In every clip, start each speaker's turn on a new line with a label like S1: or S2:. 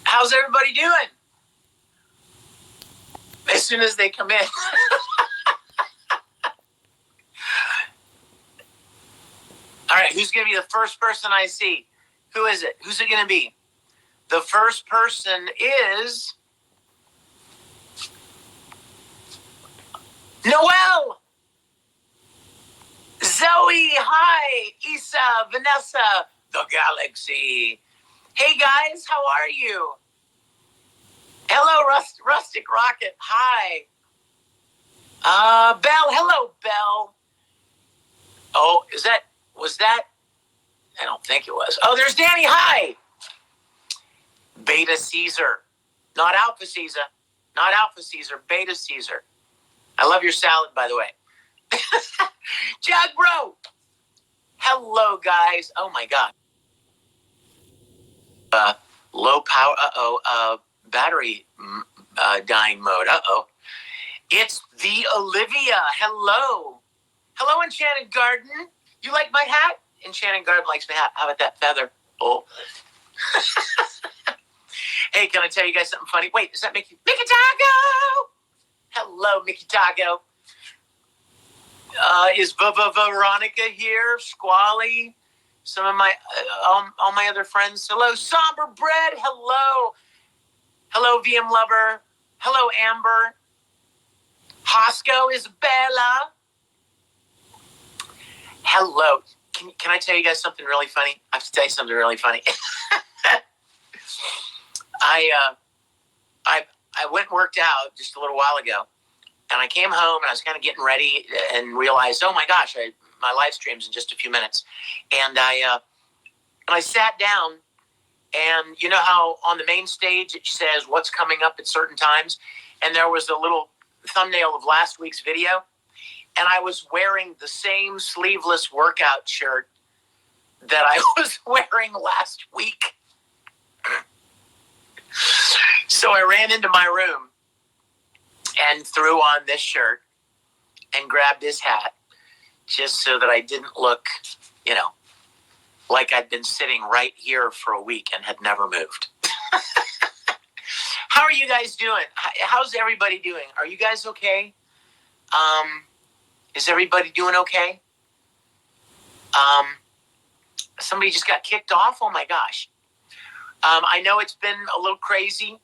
S1: How's everybody doing? As soon as they come in. All right, who's going to be the first person I see? Who is it? Who's it going to be? The first person is Noelle. Zoe, hi. Isa, Vanessa, the galaxy. Hey, guys, how are you? Hello, Rustic Rocket. Hi. Belle. Hello, Belle. Oh, was that? I don't think it was. Oh, there's Danny. Hi. Beta Caesar. Not Alpha Caesar. Not Alpha Caesar. Beta Caesar. I love your salad, by the way. Jag Bro. Hello, guys. Oh, my God. Low power. Battery dying mode. It's the Olivia. Hello. Hello, Enchanted Garden. You like my hat? Enchanted Garden likes my hat. How about that feather? Oh. Hey, can I tell you guys something funny? Wait, is that Mickey Taco? Hello, Mickey Taco. Is Veronica here? Squally? Some of my, all my other friends. Hello, Somber Bread. Hello. Hello, VM Lover. Hello, Amber. Hosco, Isabella. Hello. Can I tell you guys something really funny? I have to tell you something really funny. I went and worked out just a little while ago, and I came home and I was kind of getting ready and realized, oh my gosh, my live stream's in just a few minutes, and I sat down, and you know how on the main stage it says what's coming up at certain times, and there was a little thumbnail of last week's video, and I was wearing the same sleeveless workout shirt that I was wearing last week. So I ran into my room and threw on this shirt and grabbed this hat just so that I didn't look, like I'd been sitting right here for a week and had never moved. How are you guys doing? How's everybody doing? Are you guys okay? Is everybody doing okay? Somebody just got kicked off? Oh my gosh. I know it's been a little crazy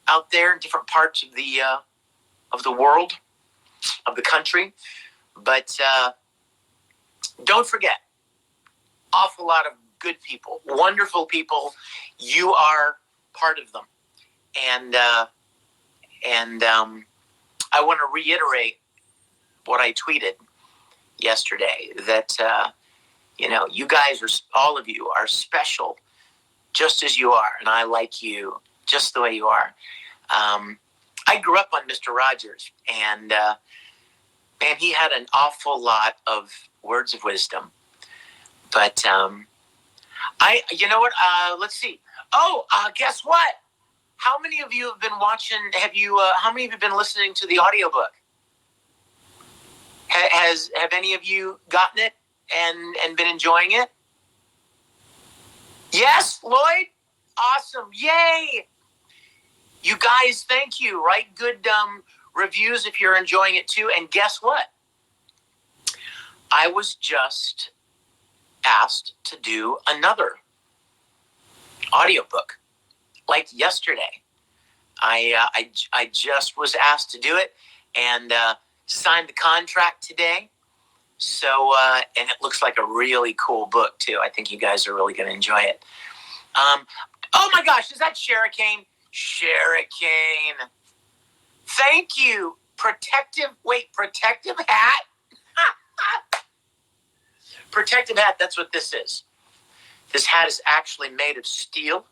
S1: out there in different parts of the world, of the country, but don't forget, awful lot of good people, wonderful people. You are part of them, and I want to reiterate what I tweeted yesterday, that you guys all of you are special, just as you are, and I like you just the way you are. I grew up on Mr. Rogers, and man, he had an awful lot of words of wisdom. But you know what? Let's see. Oh, guess what? How many of you have been watching? How many of you have been listening to the audiobook? Have any of you gotten it and been enjoying it? Yes, Lloyd? Awesome. Yay. You guys, thank you. Write good reviews if you're enjoying it too. And guess what? I was just asked to do another audiobook, like yesterday. I just was asked to do it and signed the contract today. So, and it looks like a really cool book too. I think you guys are really going to enjoy it. Oh my gosh, is that Sherricane? Sherricane. Thank you. Protective hat? Protective hat, that's what this is. This hat is actually made of steel.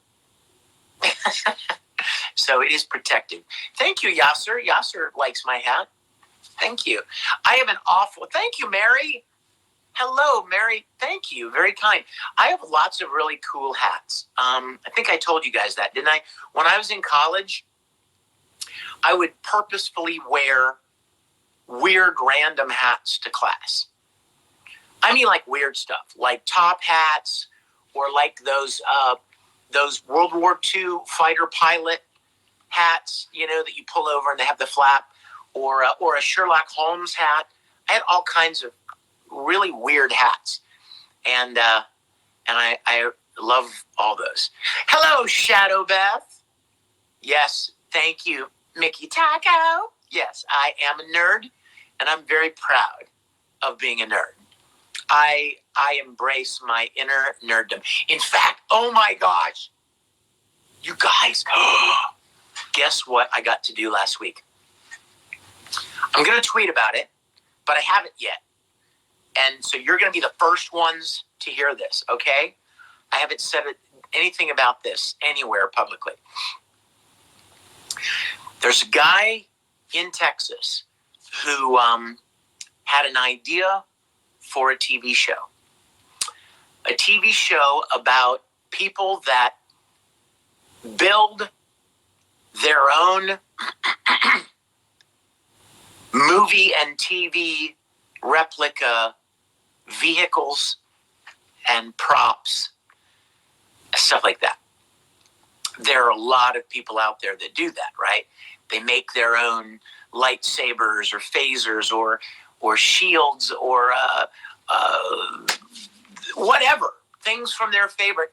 S1: So it is protective. Thank you, Yasser. Yasser likes my hat. Thank you. Thank you, Mary. Hello, Mary. Thank you. Very kind. I have lots of really cool hats. I think I told you guys that, didn't I? When I was in college, I would purposefully wear weird random hats to class. I mean, like weird stuff, like top hats, or like those those World War II fighter pilot hats, that you pull over and they have the flap, or a Sherlock Holmes hat. I had all kinds of really weird hats, and I love all those. Hello, Shadow Beth. Yes, thank you, Mickey Taco. Yes, I am a nerd, and I'm very proud of being a nerd. I embrace my inner nerddom. In fact, oh my gosh, you guys, guess what I got to do last week? I'm going to tweet about it, but I haven't yet. And so you're going to be the first ones to hear this, okay? I haven't said anything about this anywhere publicly. There's a guy in Texas who had an idea for a TV show. A TV show about people that build their own movie and TV replica vehicles and props, stuff like that. There are a lot of people out there that do that, right? They make their own lightsabers or phasers or shields or whatever, things from their favorite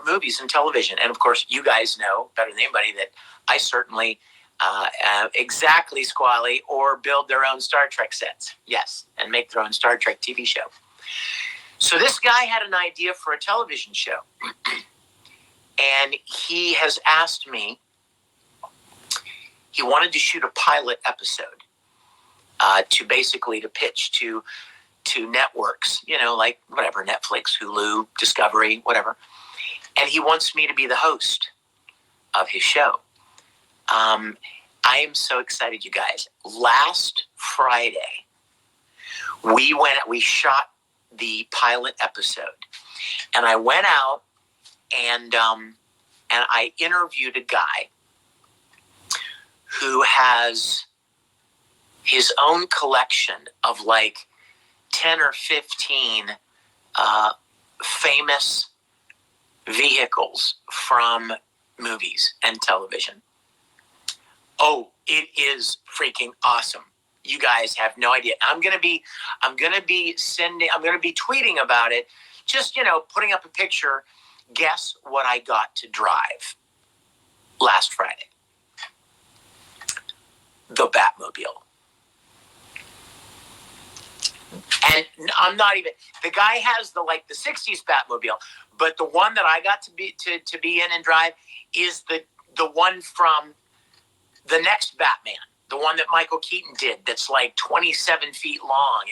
S1: movies and television. And of course, you guys know better than anybody that I certainly exactly squally or build their own Star Trek sets. Yes, and make their own Star Trek TV show. So this guy had an idea for a television show. And he has asked me, he wanted to shoot a pilot episode to pitch to networks, like whatever, Netflix, Hulu, Discovery, whatever. And he wants me to be the host of his show. I am so excited, you guys. Last Friday, we shot the pilot episode, and I went out and I interviewed a guy who has his own collection of like 10 or 15 famous vehicles from movies and television. Oh, it is freaking awesome. You guys have no idea. I'm gonna be tweeting about it. Just, putting up a picture. Guess what I got to drive last Friday? The Batmobile. And I'm not even, the guy has the 60s Batmobile, but the one that I got to be in and drive is the one from the next Batman, the one that Michael Keaton did, that's like 27 feet long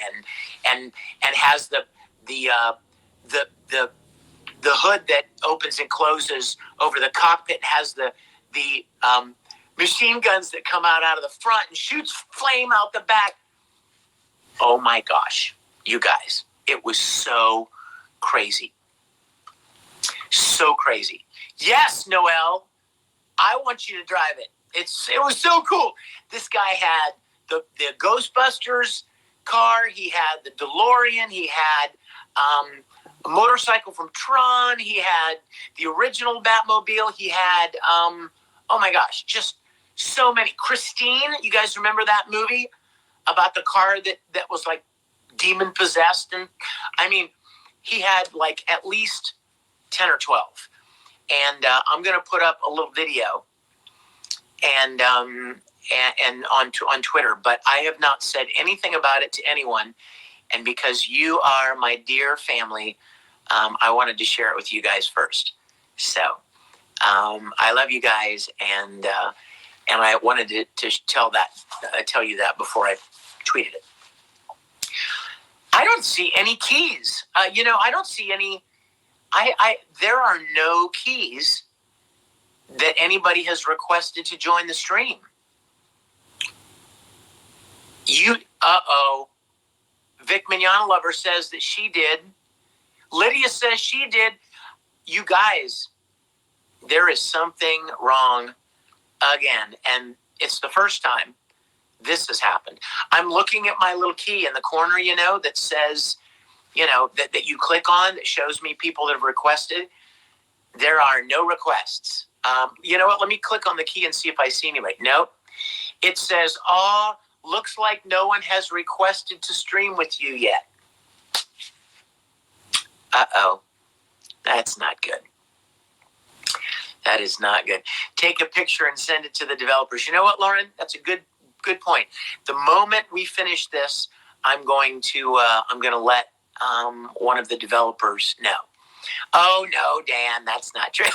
S1: and has the hood that opens and closes over the cockpit, has the machine guns that come out of the front and shoots flame out the back. Oh my gosh, you guys, it was so crazy. So crazy. Yes, Noel, I want you to drive it. It was so cool. This guy had the Ghostbusters car. He had the DeLorean. He had a motorcycle from Tron. He had the original Batmobile. He had, oh my gosh, just so many. Christine, you guys remember that movie about the car that was like demon possessed? And I mean, he had like at least 10 or 12. And I'm going to put up a little video and on Twitter, but I have not said anything about it to anyone. And because you are my dear family, I wanted to share it with you guys first. So I love you guys, and I wanted to tell you that before I tweeted it. I don't see any keys. I don't see any. There are no keys that anybody has requested to join the stream. Vic Mignogna Lover says that she did. Lydia says she did. You guys, there is something wrong again. And it's the first time this has happened. I'm looking at my little key in the corner, that says, that you click on, that shows me people that have requested. There are no requests. You know what? Let me click on the key and see if I see anybody. Nope. It says, looks like no one has requested to stream with you yet. Uh-oh. That's not good. That is not good. Take a picture and send it to the developers. You know what, Lauren? That's a good point. The moment we finish this, I'm going to let one of the developers know. Oh no, Dan, that's not true.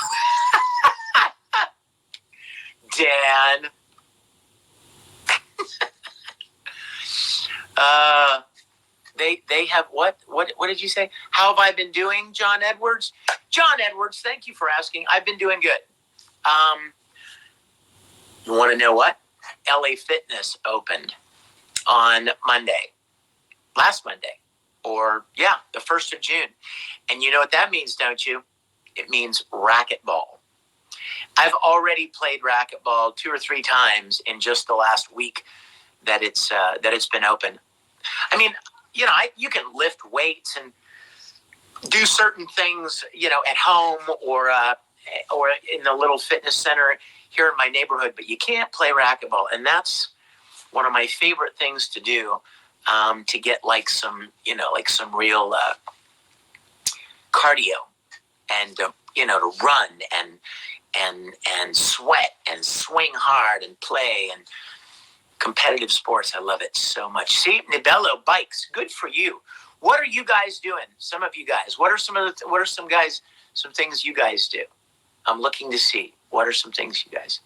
S1: Dan. They have what did you say? How have I been doing, John Edwards? John Edwards, thank you for asking. I've been doing good. You want to know what? LA Fitness opened on Monday. Last Monday. Or, the 1st of June. And you know what that means, don't you? It means racquetball. I've already played racquetball 2 or 3 times in just the last week that it's been open. I mean, you can lift weights and do certain things, at home or in the little fitness center here in my neighborhood, but you can't play racquetball, and that's one of my favorite things to do, to get some real cardio and to run and sweat and swing hard and play and competitive sports. I love it so much. See, Nibello bikes, good for you. What are you guys doing? Some of you guys. What are some things you guys do? I'm looking to see. What are some things you guys?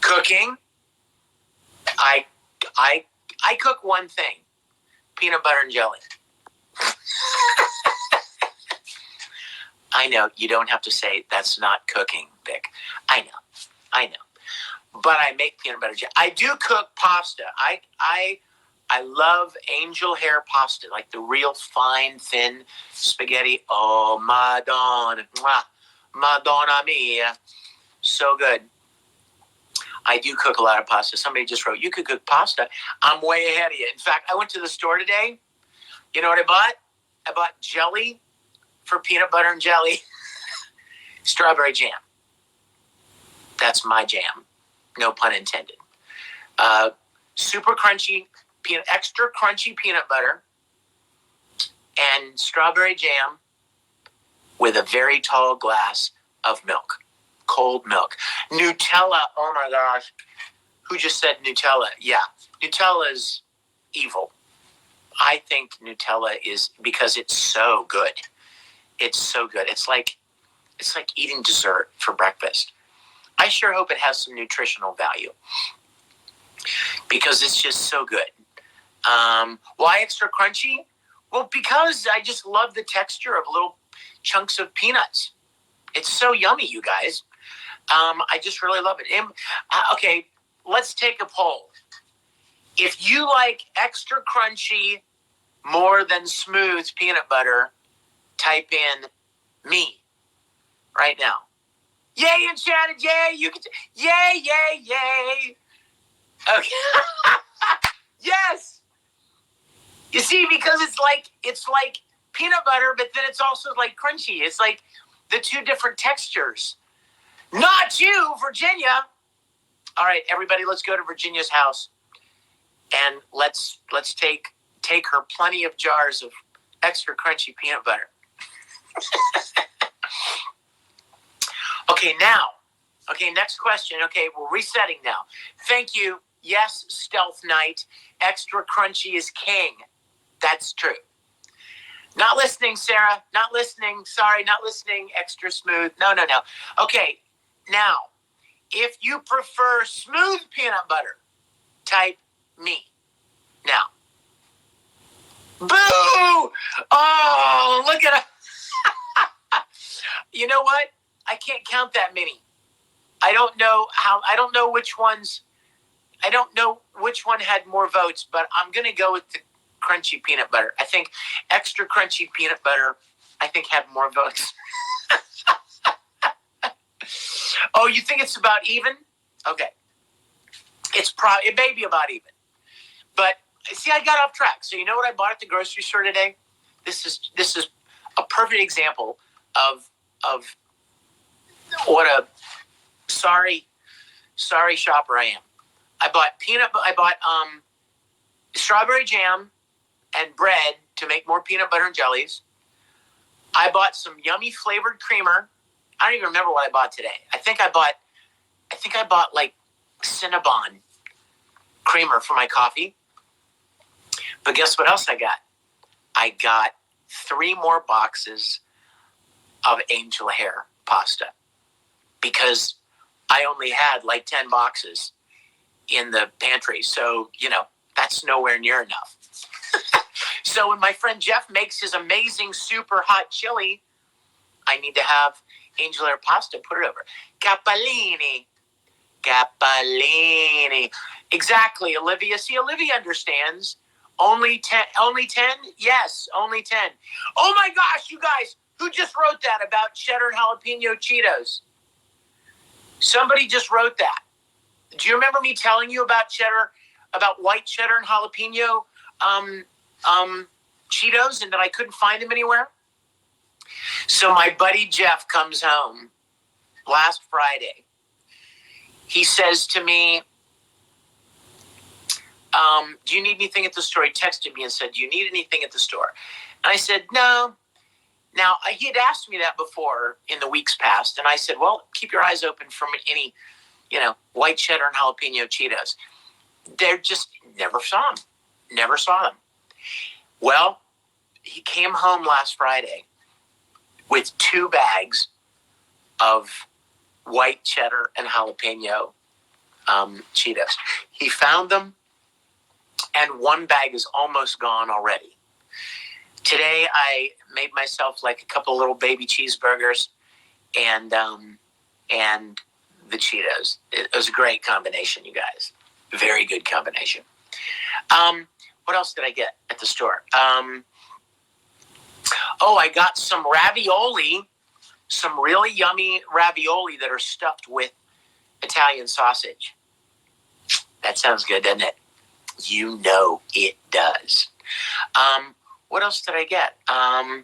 S1: Cooking. I cook one thing. Peanut butter and jelly. I know you don't have to say that's not cooking, Vic. I know. But I make peanut butter jelly. I do cook pasta. I love angel hair pasta, like the real fine, thin spaghetti. Oh, Madonna. Madonna mia. So good. I do cook a lot of pasta. Somebody just wrote, you could cook pasta. I'm way ahead of you. In fact, I went to the store today. You know what I bought? I bought jelly for peanut butter and jelly. Strawberry jam. That's my jam. No pun intended. Super crunchy, extra crunchy peanut butter and strawberry jam with a very tall glass of milk. Cold milk. Nutella. Oh my gosh. Who just said Nutella? Yeah. Nutella is evil. I think Nutella is because it's so good. It's so good. It's like eating dessert for breakfast. I sure hope it has some nutritional value because it's just so good. Why extra crunchy? Well, because I just love the texture of little chunks of peanuts. It's so yummy, you guys. I just really love it. Okay, let's take a poll. If you like extra crunchy more than smooth peanut butter, type in me right now. Yay, enchanted, yay, you can, yay, yay, yay. Okay. Yes. You see, because it's like peanut butter, but then it's also like crunchy. It's like the two different textures. Not you, Virginia. All right, everybody, let's go to Virginia's house and let's take her plenty of jars of extra crunchy peanut butter. Okay, next question. Okay, we're resetting now. Thank you. Yes, Stealth Knight. Extra crunchy is king. That's true. Not listening, Sarah. Not listening. Sorry, not listening. Extra smooth. No. Okay, now, if you prefer smooth peanut butter, type me. Now. Boo! Oh, look at it. You know what? I can't count that many. I don't know which one had more votes, but I'm going to go with the crunchy peanut butter. I think extra crunchy peanut butter, had more votes. Oh, you think it's about even? Okay. It may be about even. But see, I got off track. So you know what I bought at the grocery store today? This is a perfect example of what a sorry shopper I am. I bought strawberry jam and bread to make more peanut butter and jellies. I bought some yummy flavored creamer. I don't even remember what I bought today. I think I bought like Cinnabon creamer for my coffee. But guess what else I got? I got 3 more boxes of angel hair pasta because I only had like 10 boxes in the pantry. So, that's nowhere near enough. So when my friend Jeff makes his amazing super hot chili, I need to have angel hair pasta. Put it over. Capellini. Exactly, Olivia. See, Olivia understands. Only 10? Yes, only 10. Oh my gosh, you guys, who just wrote that about cheddar and jalapeno Cheetos? Somebody just wrote that. Do you remember me telling you about white cheddar and jalapeno Cheetos, and that I couldn't find them anywhere? So my buddy Jeff comes home last Friday. He says to me, do you need anything at the store? He texted me and said, do you need anything at the store? And I said, no. Now, he had asked me that before in the weeks past, and I said, well, keep your eyes open for any, white cheddar and jalapeno Cheetos. They're just, never saw them. Well, he came home last Friday with 2 bags of white cheddar and jalapeno Cheetos. He found them, and 1 bag is almost gone already. Today, I made myself like a couple little baby cheeseburgers and the Cheetos. It was a great combination, you guys. Very good combination. What else did I get at the store? I got some ravioli, some really yummy ravioli that are stuffed with Italian sausage. That sounds good, doesn't it? You know it does. What else did I get? I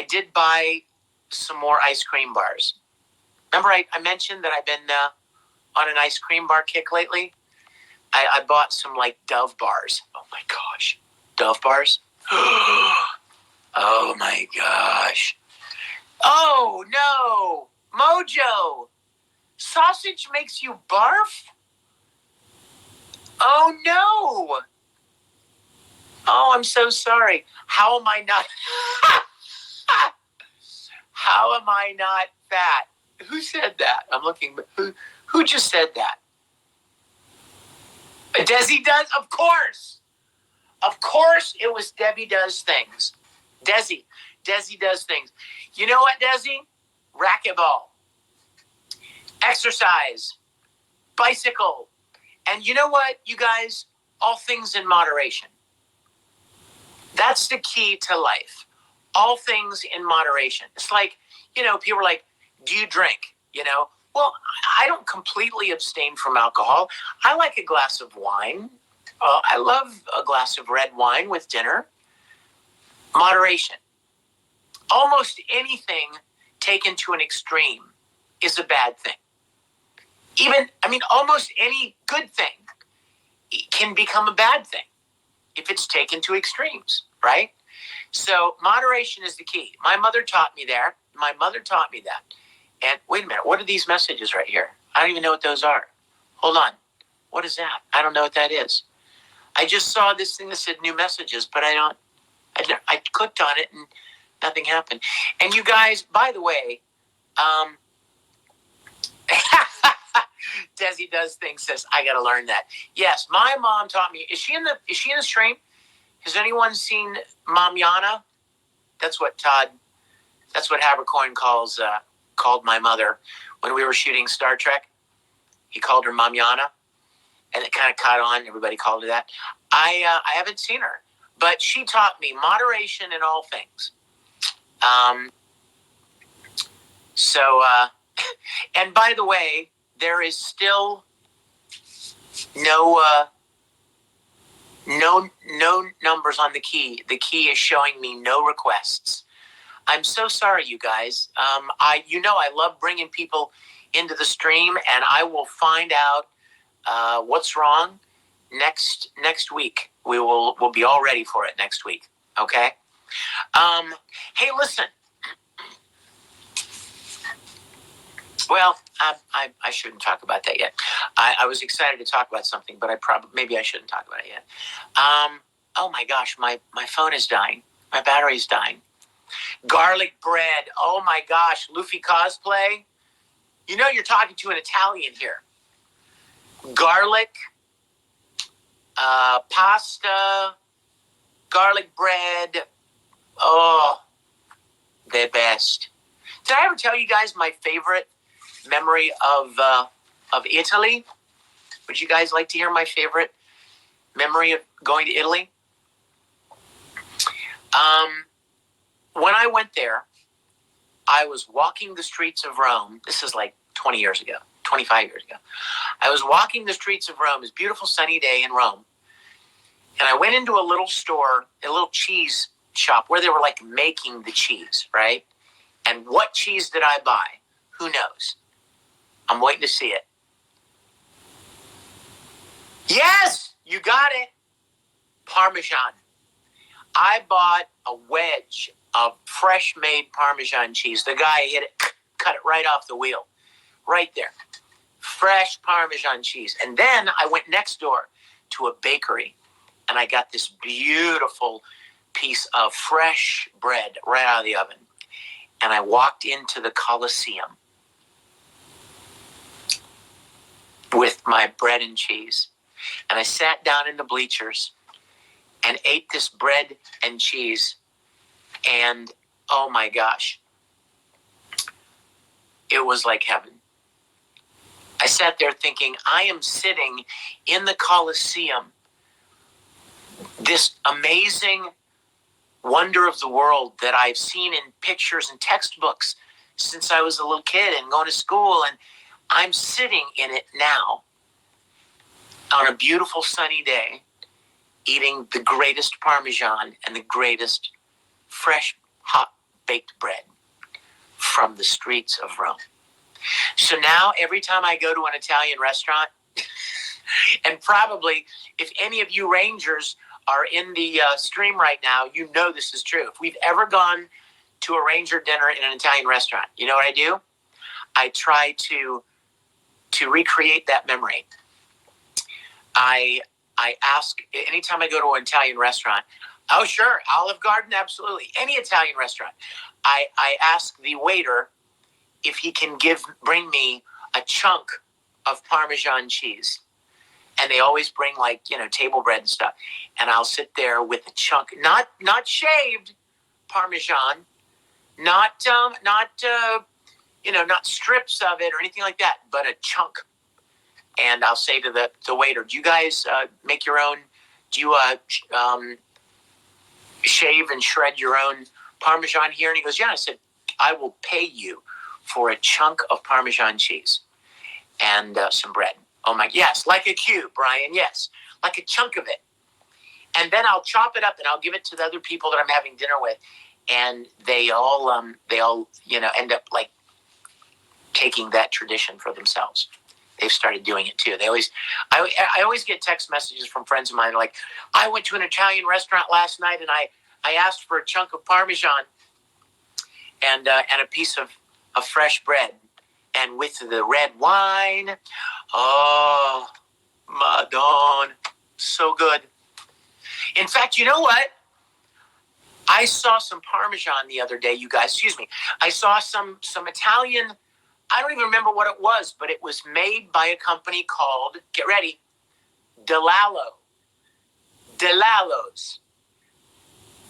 S1: did buy some more ice cream bars. Remember I mentioned that I've been on an ice cream bar kick lately? I bought some like Dove bars. Oh my gosh. Dove bars? Oh my gosh. Oh no. Mojo. Sausage makes you barf? Oh no. Oh, I'm so sorry. How am I not fat? Who said that? I'm looking. Who just said that? Desi does? Of course. Of course it was Debbie Does Things. Desi does things. You know what, Desi? Racquetball. Exercise. Bicycle. And you know what, you guys? All things in moderation. That's the key to life. All things in moderation. It's like, people are like, do you drink? Well, I don't completely abstain from alcohol. I like a glass of wine. I love a glass of red wine with dinner. Moderation. Almost anything taken to an extreme is a bad thing. Almost any good thing can become a bad thing if it's taken to extremes, right? So moderation is the key. My mother taught me that. And wait a minute, what are these messages right here? I don't even know what those are. Hold on. What is that? I don't know what that is. I just saw this thing that said new messages, but I clicked on it and nothing happened. And you guys, by the way, Desi Does Things says, I got to learn that. Yes, my mom taught me. Is she in the stream? Has anyone seen Mom Yana? That's what Habercorn called my mother when we were shooting Star Trek. He called her Mom Yana, and it kind of caught on. Everybody called her that. I haven't seen her, but she taught me moderation in all things. And by the way, there is still no numbers on the key. The key is showing me no requests. I'm so sorry, you guys. I love bringing people into the stream, and I will find out what's wrong next week. We'll be all ready for it next week. Okay. Hey, listen. Well, I shouldn't talk about that yet. I was excited to talk about something, but maybe I shouldn't talk about it yet. Oh my gosh, my phone is dying. My battery is dying. Garlic bread. Oh my gosh, Luffy cosplay. You know you're talking to an Italian here. Garlic, pasta, garlic bread. Oh, the best. Did I ever tell you guys my favorite memory of Italy? Would you guys like to hear my favorite memory of going to Italy? When I went there, I was walking the streets of Rome. This is like 20 years ago, 25 years ago. I was walking the streets of Rome. It was a beautiful sunny day in Rome. And I went into a little store, a little cheese shop where they were like making the cheese, right? And what cheese did I buy? Who knows? I'm waiting to see it. Yes, you got it. Parmesan. I bought a wedge of fresh made Parmesan cheese. The guy hit it, cut it right off the wheel. Right there. Fresh Parmesan cheese. And then I went next door to a bakery and I got this beautiful piece of fresh bread right out of the oven. And I walked into the Colosseum with my bread and cheese. And I sat down in the bleachers and ate this bread and cheese. And oh my gosh, it was like heaven. I sat there thinking, I am sitting in the Colosseum, this amazing wonder of the world that I've seen in pictures and textbooks since I was a little kid and going to school. And I'm sitting in it now on a beautiful sunny day, eating the greatest Parmesan and the greatest fresh, hot, baked bread from the streets of Rome. So now every time I go to an Italian restaurant, and probably if any of you Rangers are in the stream right now, you know this is true. If we've ever gone to a Ranger dinner in an Italian restaurant, you know what I do? I try to recreate that memory. I ask, anytime I go to an Italian restaurant, oh sure, Olive Garden, absolutely, any Italian restaurant, I ask the waiter if he can bring me a chunk of Parmesan cheese. And they always bring table bread and stuff. And I'll sit there with a chunk, not shaved Parmesan, not strips of it or anything like that, but a chunk. And I'll say to the waiter, do you guys make your own, do you shave and shred your own Parmesan here? And he goes, yeah. I said, I will pay you for a chunk of Parmesan cheese and some bread. Oh my, yes, like a cube, Brian, yes, like a chunk of it. And then I'll chop it up and I'll give it to the other people that I'm having dinner with. And they all end up like taking that tradition for themselves. They've started doing it too. I always get text messages from friends of mine like, I went to an Italian restaurant last night and I asked for a chunk of Parmesan and a piece of fresh bread, and with the red wine. Oh, Madonna, so good. In fact, you know what? I saw some Parmesan the other day, you guys. Excuse me. I saw some Italian. I don't even remember what it was, but it was made by a company called, get ready, Delalo. Delalo's.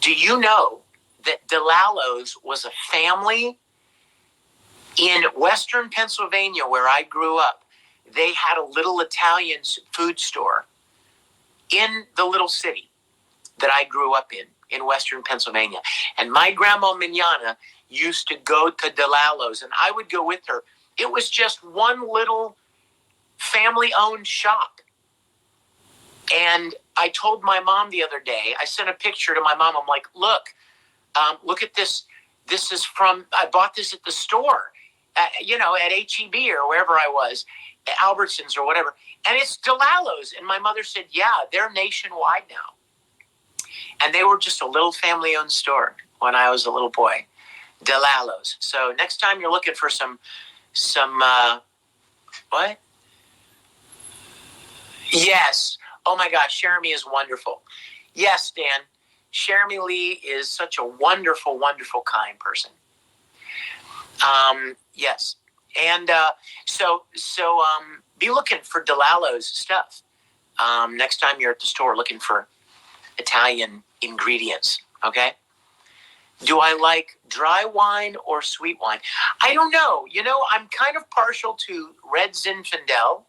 S1: Do you know that Delalo's was a family in Western Pennsylvania where I grew up? They had a little Italian food store in the little city that I grew up in Western Pennsylvania. And my grandma Mignogna used to go to Delalo's, and I would go with her. It was just one little family-owned shop. And I told my mom the other day, I sent a picture to my mom. I'm like, look at this This is from, I bought this at the store, at HEB or wherever I was, at Albertsons or whatever. And it's DeLallo's. And my mother said, yeah, they're nationwide now. And they were just a little family-owned store when I was a little boy. DeLallo's. So next time you're looking for some what? Yes. Oh my gosh, Jeremy is wonderful. Yes, Dan. Jeremy Lee is such a wonderful, wonderful, kind person. Yes. And so be looking for DeLallo's stuff. Next time you're at the store looking for Italian ingredients, okay? Do I like dry wine or sweet wine? I don't know. I'm kind of partial to red Zinfandel.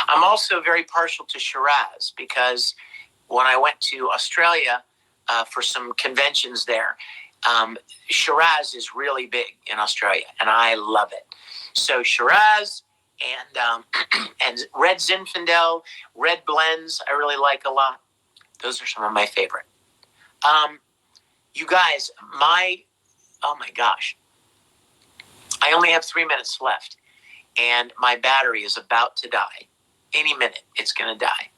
S1: I'm also very partial to Shiraz because when I went to Australia for some conventions there, Shiraz is really big in Australia, and I love it. So Shiraz and and red Zinfandel, red blends, I really like a lot. Those are some of my favorite. You guys, oh my gosh, I only have 3 minutes left, and my battery is about to die. Any minute, it's going to die.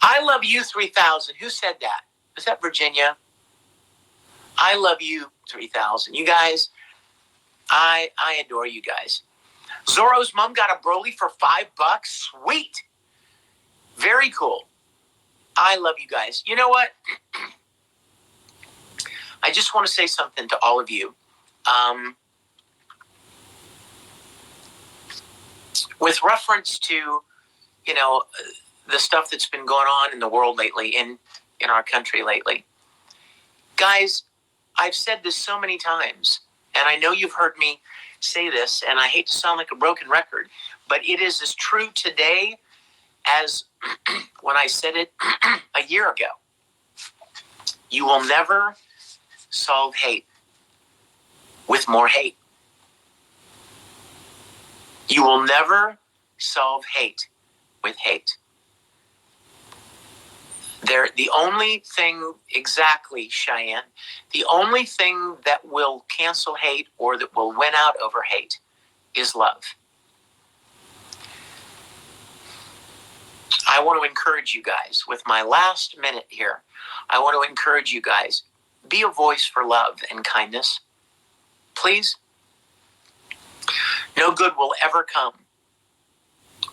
S1: I love you 3000. Who said that? Was that Virginia? I love you 3000. You guys, I adore you guys. Zorro's mom got a Broly for $5. Sweet. Very cool. I love you guys. You know what? I just want to say something to all of you. With reference to, the stuff that's been going on in the world lately, in our country lately. Guys, I've said this so many times, and I know you've heard me say this, and I hate to sound like a broken record, but it is as true today as when I said it a year ago. You will never solve hate with more hate. You will never solve hate with hate. The only thing, exactly, Cheyenne, the only thing that will cancel hate or that will win out over hate is love. I want to encourage you guys, with my last minute here, I want to encourage you guys, be a voice for love and kindness. Please. No good will ever come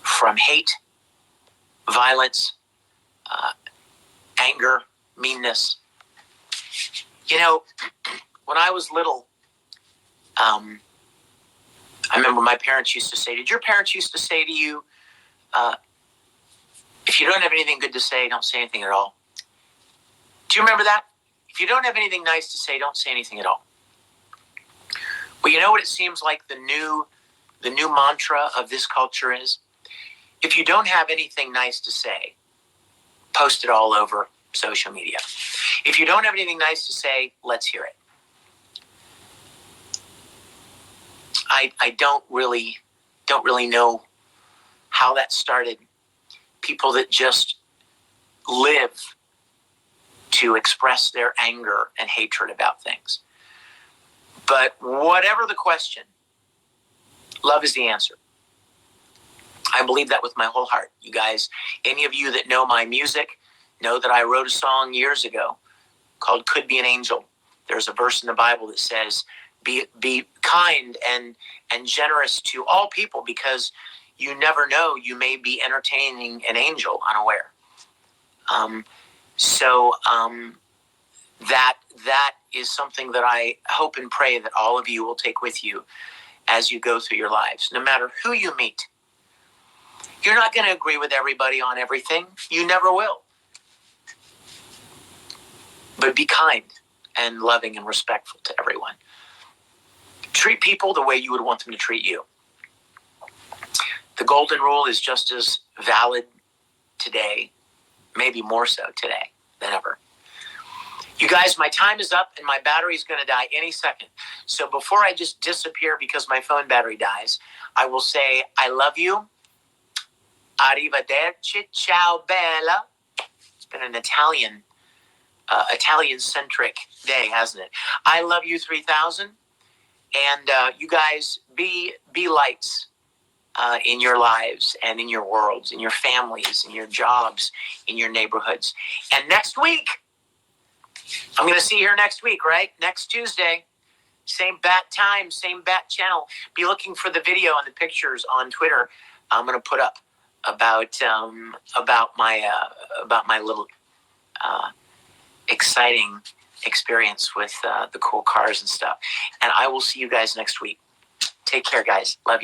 S1: from hate, violence, anger, meanness. When I was little, I remember my parents used to say, did your parents used to say to you, if you don't have anything good to say, don't say anything at all? Do you remember that? If you don't have anything nice to say, don't say anything at all. Well, you know what it seems like the new mantra of this culture is? If you don't have anything nice to say, post it all over social media. If you don't have anything nice to say, let's hear it. I don't really know how that started. People that just live to express their anger and hatred about things. But whatever the question, love is the answer. I believe that with my whole heart. You guys, any of you that know my music, know that I wrote a song years ago called Could Be an Angel. There's a verse in the Bible that says, be kind and generous to all people, because you never know, you may be entertaining an angel unaware. That is something that I hope and pray that all of you will take with you as you go through your lives. No matter who you meet, you're not going to agree with everybody on everything. You never will. But be kind and loving and respectful to everyone. Treat people the way you would want them to treat you. The golden rule is just as valid today, maybe more so today than ever. You guys, my time is up and my battery is going to die any second. So before I just disappear because my phone battery dies, I will say I love you. Arrivederci, ciao bella. It's been an Italian Italian-centric day, hasn't it? I love you 3000, and you guys be lights in your lives and in your worlds, in your families, in your jobs, in your neighborhoods. And next week, I'm going to see you here next week, right? Next Tuesday, same bat time, same bat channel. Be looking for the video and the pictures on Twitter. I'm going to put up about my little exciting experience with the cool cars and stuff. And I will see you guys next week. Take care, guys. Love you.